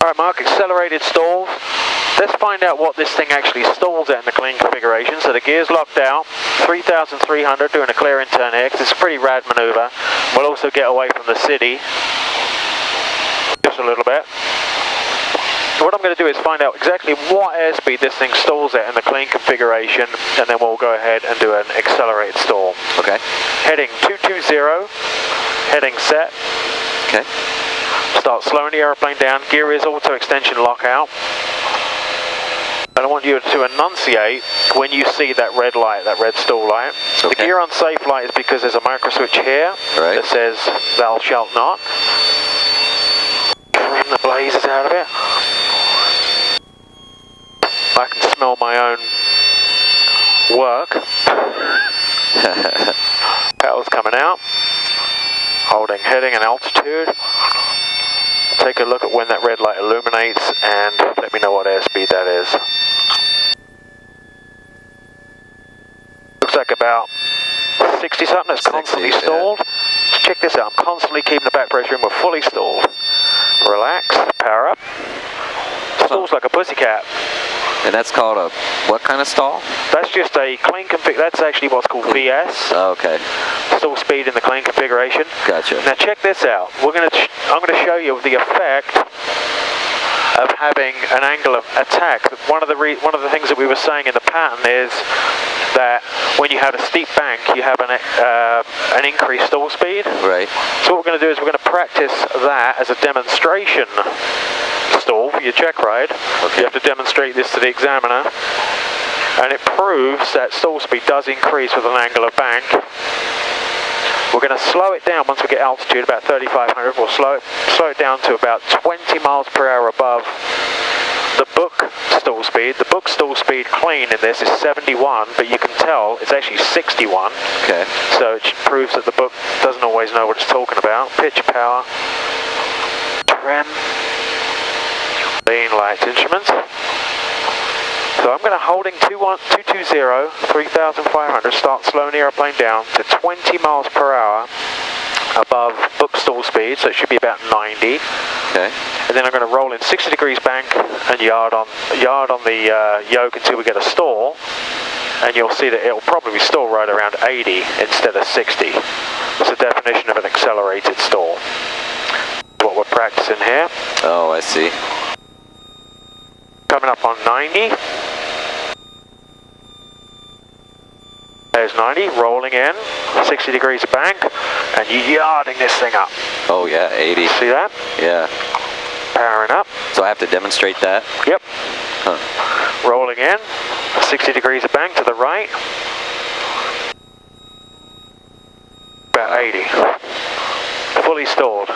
Alright Mark, accelerated stalls. Let's find out what this thing actually stalls at in the clean configuration. So the gear's locked out, 3,300 doing a clear in-turn here, because it's a pretty rad manoeuvre. We'll also get away from the city just a little bit. What I'm going to do is find out exactly what airspeed this thing stalls at in the clean configuration, and then we'll go ahead and do an accelerated stall. Okay. Heading 220, heading set. Okay. Start slowing the aeroplane down. Gear is auto extension lockout. And I want you to enunciate when you see that red light, that red stall light. Okay. The gear unsafe light is because there's a micro switch here that says thou shalt not. Trim the blazes out of it. I can smell my own work. Pedals coming out. Holding heading and altitude. Take a look at when that red light illuminates and let me know what airspeed that is. Looks like about 60 something. That's constantly stalled. Yeah. Check this out. I'm constantly keeping the back pressure in. We're fully stalled. Relax. Power up. Stalls like a pussycat. And that's called a what kind of stall? That's just a clean config. That's actually what's called VS. Oh, okay. Stall speed in the clean configuration. Gotcha. Now check this out. I'm going to show you the effect of having an angle of attack. One of the things that we were saying in the pattern is that when you have a steep bank, you have an increased stall speed. Right. So what we're going to do is we're going to practice that as a demonstration stall for your check ride. Okay. You have to demonstrate this to the examiner, and it proves that stall speed does increase with an angle of bank. We're going to slow it down once we get altitude, about 3,500. We'll slow it down to about 20 miles per hour above the book stall speed. The book stall speed clean in this is 71, but you can tell it's actually 61. Okay. So it proves that the book doesn't always know what it's talking about. Pitch power, trim, lean lights instruments. So I'm going to holding 220, 3,500, start slowing the aeroplane down to 20 miles per hour above book stall speed, so it should be about 90. Okay. And then I'm going to roll in 60 degrees bank and yard on the yoke until we get a stall, and you'll see that it'll probably stall right around 80 instead of 60. That's the definition of an accelerated stall. What we're practicing here. Oh, I see. Coming up on 90. There's 90, rolling in, 60 degrees of bank, and yarding this thing up. Oh yeah, 80. See that? Yeah. Powering up. So I have to demonstrate that? Yep. Huh. Rolling in, 60 degrees of bank to the right. About 80. Fully stalled.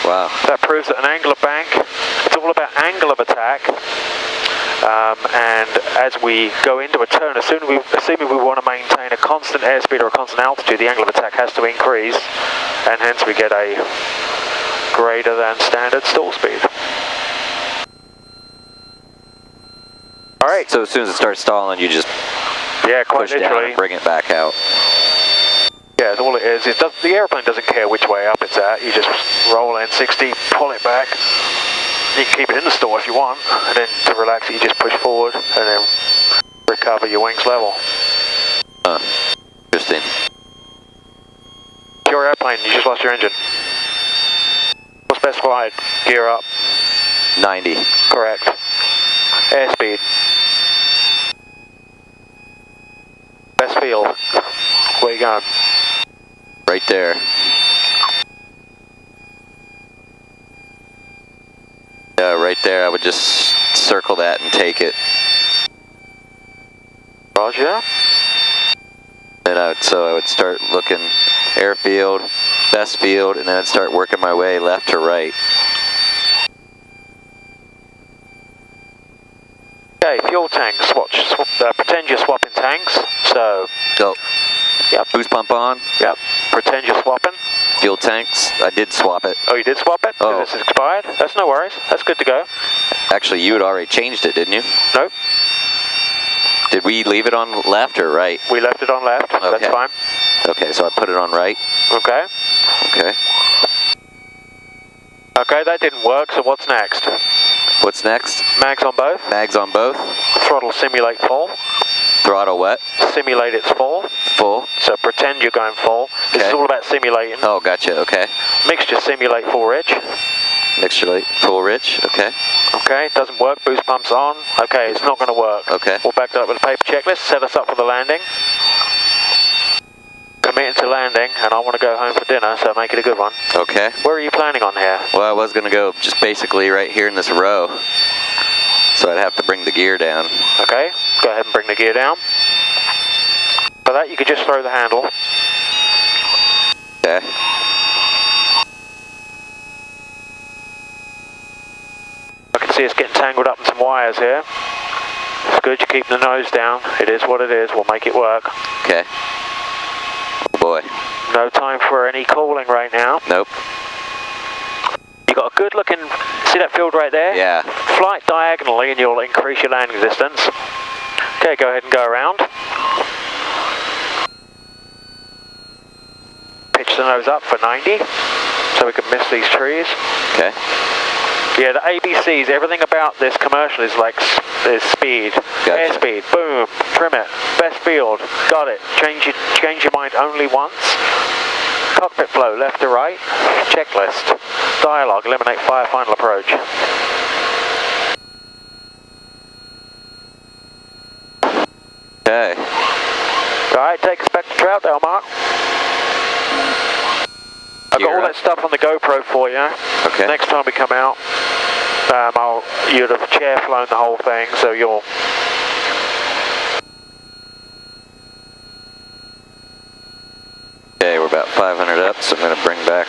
Wow. That proves that an angle of bank, it's all about angle of attack. And as we go into a turn, assuming we want to maintain a constant airspeed or a constant altitude, the angle of attack has to increase, and hence we get a greater than standard stall speed. Alright. So as soon as it starts stalling, you just quite push literally down and bring it back out. Yeah, all it is. The airplane doesn't care which way up it's at. You just roll in 60, pull it back. You can keep it in the stall if you want, and then to relax it, you just push forward and then recover your wings level. Interesting. It's your airplane, you just lost your engine. What's best flight? Gear up. 90. Correct. Airspeed. Best field. Where you going? Right there. Yeah, right there. I would just circle that and take it. Roger. And so I would start looking airfield, best field, and then I'd start working my way left to right. Okay, fuel tanks. Pretend you're swapping tanks. So. Go. Yep. Boost pump on. Yep. Pretend you're swapping. Fuel tanks. I did swap it. Oh, you did swap it? Oh. Because it's expired? That's no worries. That's good to go. Actually, you had already changed it, didn't you? Nope. Did we leave it on left or right? We left it on left. Okay. That's fine. Okay, so I put it on right. Okay. Okay. Okay, that didn't work, so what's next? What's next? Mags on both. Mags on both. Throttle simulate full. Throttle what? Simulate it's full. Full. So pretend you're going full. This is all about simulating. Oh, gotcha. Okay. Mixture simulate full rich. Mixture full rich. Okay. Okay, it doesn't work. Boost pumps on. Okay, it's not going to work. Okay. We'll back that up with a paper checklist. Set us up for the landing. Committing to landing, and I want to go home for dinner, so make it a good one. Okay. Where are you planning on here? Well, I was going to go just basically right here in this row. So I'd have to bring the gear down. Okay, go ahead and bring the gear down. For that, you could just throw the handle. Okay. I can see us getting tangled up in some wires here. It's good, you keep the nose down. It is what it is, we'll make it work. Okay. Oh boy. No time for any calling right now. Nope. You got a good looking, see that field right there? Yeah. Flight diagonally and you'll increase your landing distance. Okay, go ahead and go around. Pitch the nose up for 90, so we can miss these trees. Okay. Yeah, the ABCs, everything about this commercial is like speed. Gotcha. Airspeed, boom, trim it, best field, got it. Change your mind only once. Cockpit flow, left to right, checklist. Dialogue, eliminate fire, final approach. Okay. Alright, take us back to Troutdale, Mark. I've got all that stuff on the GoPro for you. Okay. Next time we come out, you'd have chair flown the whole thing, so you'll... Okay, we're about 500 up, so I'm going to bring back.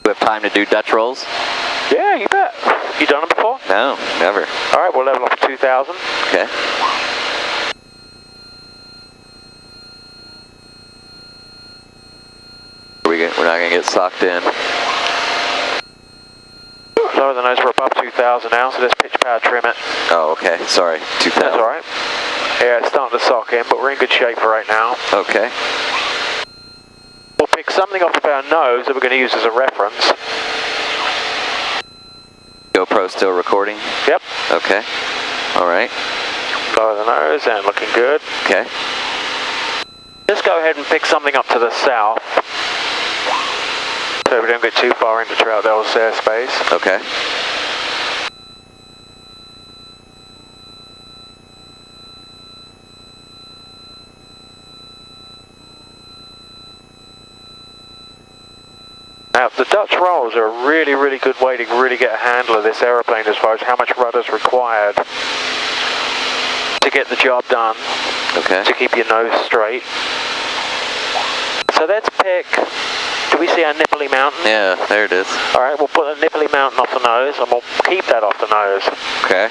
We have time to do Dutch rolls? Yeah, you bet. You done them before? No, never. Alright, we'll level off to 2,000. Okay. We're not going to get socked in. Lower the nose, we're above 2,000 now, so let's pitch power trim it. Oh, okay. Sorry. 2,000. That's alright. Yeah, it's starting to sock in, but we're in good shape for right now. Okay. We'll pick something off of our nose that we're going to use as a reference. GoPro still recording? Yep. Okay. Alright. Lower the nose and looking good. Okay. Just go ahead and pick something up to the south, so we don't get too far into Troutdale's airspace. Okay. Now, the Dutch rolls are a really, really good way to really get a handle of this aeroplane as far as how much rudder is required to get the job done, Okay. to keep your nose straight. So let's pick, do we see our Nippoli Mountain? Yeah, there it is. Alright, we'll put the Nippoli Mountain off the nose and we'll keep that off the nose. Okay.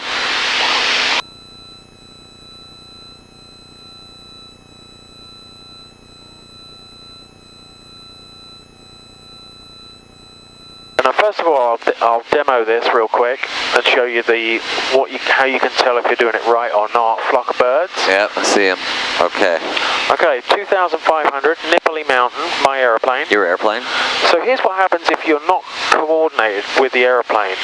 Now, first of all, I'll demo this real quick and show you how you can tell if you're doing it right or not. Flock of birds. Yep, I see him. Okay. Okay, 2,500, Nippoli Mountain, my aeroplane. Your airplane? So here's what happens if you're not coordinated with the aeroplane.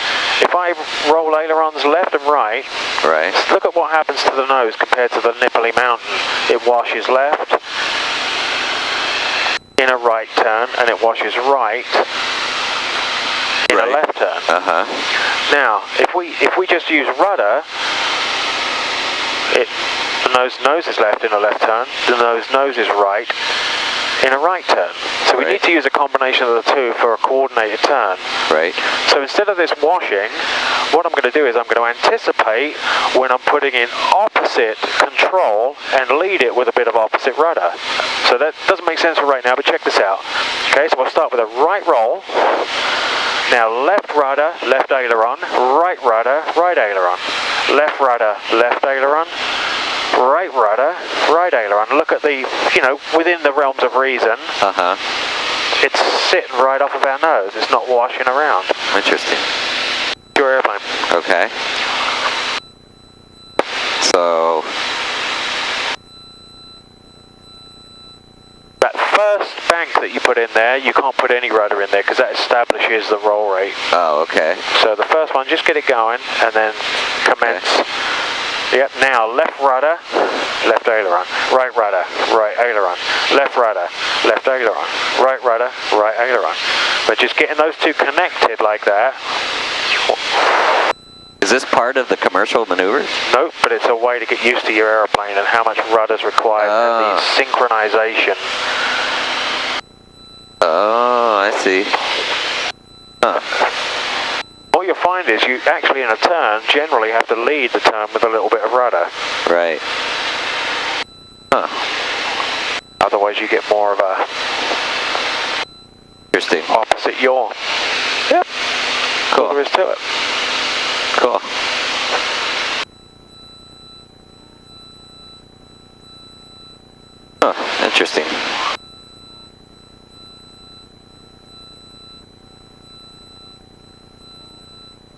If I roll ailerons left and right, Right. look at what happens to the nose compared to the Nippoli Mountain. It washes left in a right turn, and it washes right in a left turn. Uh-huh. Now, if we just use rudder, the nose is left in a left turn, the nose is right in a right turn. So we need to use a combination of the two for a coordinated turn. Right. So instead of this washing, what I'm going to do is I'm going to anticipate when I'm putting in opposite control and lead it with a bit of opposite rudder. So that doesn't make sense for right now, but check this out. Okay, so we'll start with a right roll. Now left rudder, left aileron, right rudder, right aileron. Left rudder, left aileron, right rudder, right aileron. Look at the, within the realms of reason. Uh-huh. It's sitting right off of our nose. It's not washing around. Interesting. Your airplane. Okay. So that first bank that you put in there, you can't put any rudder in there because that establishes the roll rate. oh, okay. So the first one, just get it going and then commence. Yep, now left rudder, left aileron, right rudder, right aileron, left rudder, left aileron, right rudder, right aileron. But just getting those two connected like that. Is this part of the commercial maneuvers? Nope, but it's a way to get used to your airplane and how much rudder's required and the synchronization. Oh, I see. Huh. What you'll find is you actually in a turn generally have to lead the turn with a little bit of rudder. Right. Huh. Otherwise you get more of a Interesting. opposite yaw. Yep. Cool. All there is to it. Cool. Huh, interesting.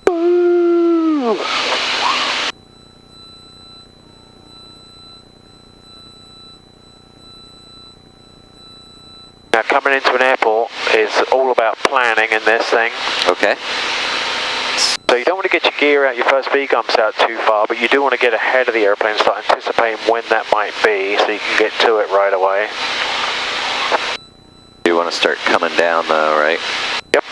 Ooh. Now coming into an airport is all about planning in this thing. Okay. So you don't want to get your gear out, your first V gumps out too far, but you do want to get ahead of the airplane, start anticipating when that might be so you can get to it right away. You want to start coming down though, right? Yep.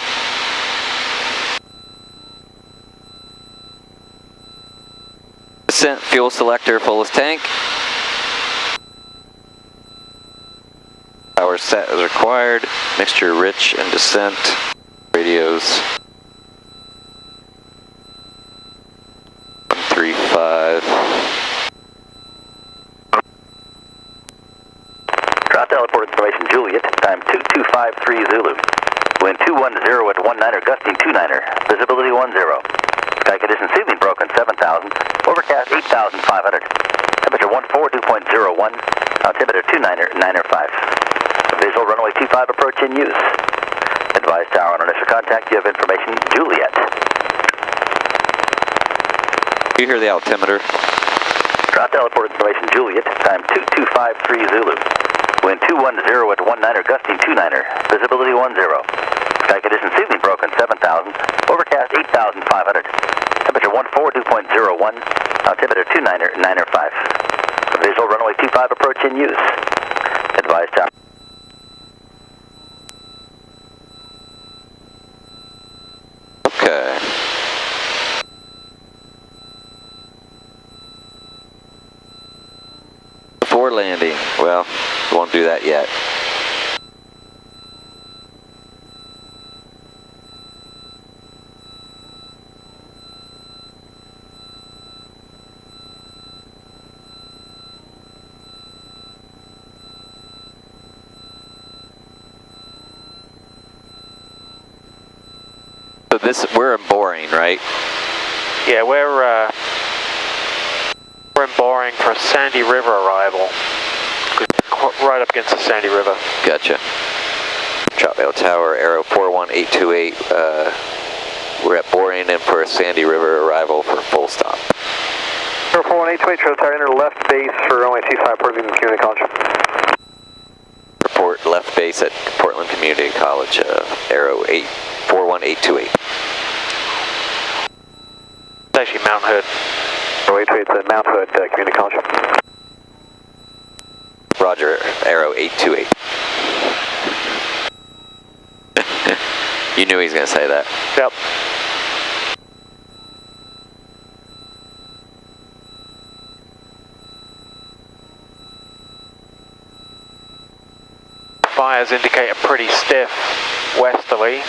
Descent fuel selector fullest tank. Power set as required. Mixture rich and descent. Radios. 135. Drop teleport information Juliet, time 2253 Zulu. Wind 210 at 19er, gusting 29er, visibility 10. Sky condition ceiling broken 7,000, overcast 8,500. Temperature 142.01, altimeter 29er, 9er5. Visual runway 25 approach in use. Advise tower on initial contact, you have information Juliet. You hear the altimeter? Drop teleport information Juliet, time 2253 Zulu. Wind 210 at 19er, gusting 29er, visibility 10. Sky condition ceiling broken 7,000, overcast 8,500. Temperature 142.01, altimeter 29er, 9er5. Visual runway 25 approach in use. Advise tower. Okay. Before landing, well, we won't do that yet. So this, we're in Boring, right? Yeah, we're in Boring for a Sandy River arrival. Right up against the Sandy River. Gotcha. Troutdale Tower, Aero 41828. We're at Boring and for a Sandy River arrival for full stop. Aero 41828, Troutdale Tower, enter left base for runway 25, Portland Community College. Report left base at Portland Community College, Aero 41828. It's actually Mount Hood. Aero 828 to Mount Hood, Community College. Roger, Aero 828. You knew he was going to say that. Yep. Fires indicate a pretty stiff westerly.